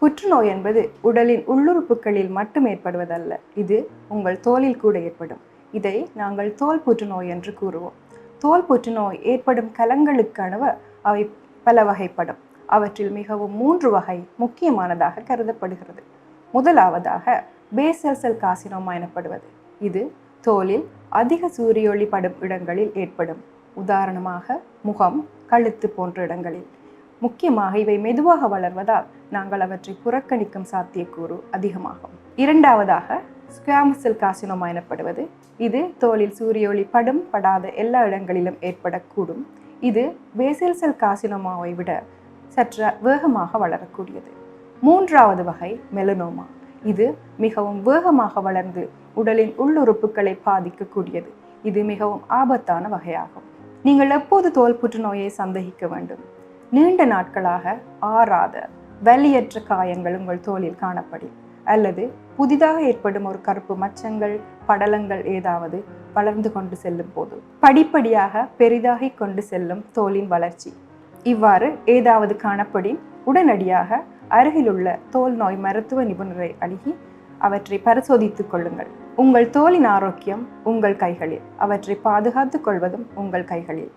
புற்றுநோய் என்பது உடலின் உள்ளுறுப்புகளில் மட்டும் ஏற்படுவதல்ல, இது உங்கள் தோலில் கூட ஏற்படும். இதை நாங்கள் தோல் புற்றுநோய் என்று கூறுவோம். தோல் புற்றுநோய் ஏற்படும் கலங்களுக்கானவ அவை பல வகைப்படும். அவற்றில் மிகவும் 3 வகை முக்கியமானதாக கருதப்படுகிறது. முதலாவதாக பேசல் செல் கார்சினோமா எனப்படுவது. இது தோலில் அதிக சூரிய ஒளி படும் இடங்களில் ஏற்படும். உதாரணமாக முகம், கழுத்து போன்ற இடங்களில். முக்கியமாக இவை மெதுவாக வளர்வதால் நாங்கள் அவற்றை புறக்கணிக்கும் சாத்தியக்கூறு அதிகமாகும். இரண்டாவதாக ஸ்குவாமஸ் செல் கார்சினோமா எனப்படுவது. இது தோலில் சூரிய ஒளி படும் படாத எல்லா இடங்களிலும் ஏற்படக்கூடும். இது பேசல் செல் கார்சினோமாவை விட சற்று வேகமாக வளரக்கூடியது. மூன்றாவது வகை மெலனோமா. இது மிகவும் வேகமாக வளர்ந்து உடலின் உள்ளுறுப்புகளை பாதிக்கக்கூடியது. இது மிகவும் ஆபத்தான வகையாகும். நீங்கள் எப்போது தோல் புற்றுநோயை சந்தேகிக்க வேண்டும்? நீண்ட நாட்களாக ஆறாத வலியற்ற காயங்கள் உங்கள் தோலில் காணப்படும், அல்லது புதிதாக ஏற்படும் ஒரு கருப்பு மச்சங்கள், படலங்கள் ஏதாவது வளர்ந்து கொண்டு செல்லும் போது, படிப்படியாக பெரிதாகி கொண்டு செல்லும் தோலின் வளர்ச்சி, இவ்வாறு ஏதாவது காணப்படின் உடனடியாக அருகிலுள்ள தோல் நோய் மருத்துவ நிபுணரை அணுகி அவற்றை பரிசோதித்துக் கொள்ளுங்கள். உங்கள் தோலின் ஆரோக்கியம் உங்கள் கைகளில். அவற்றை பாதுகாத்துக் கொள்வதும் உங்கள் கைகளில்.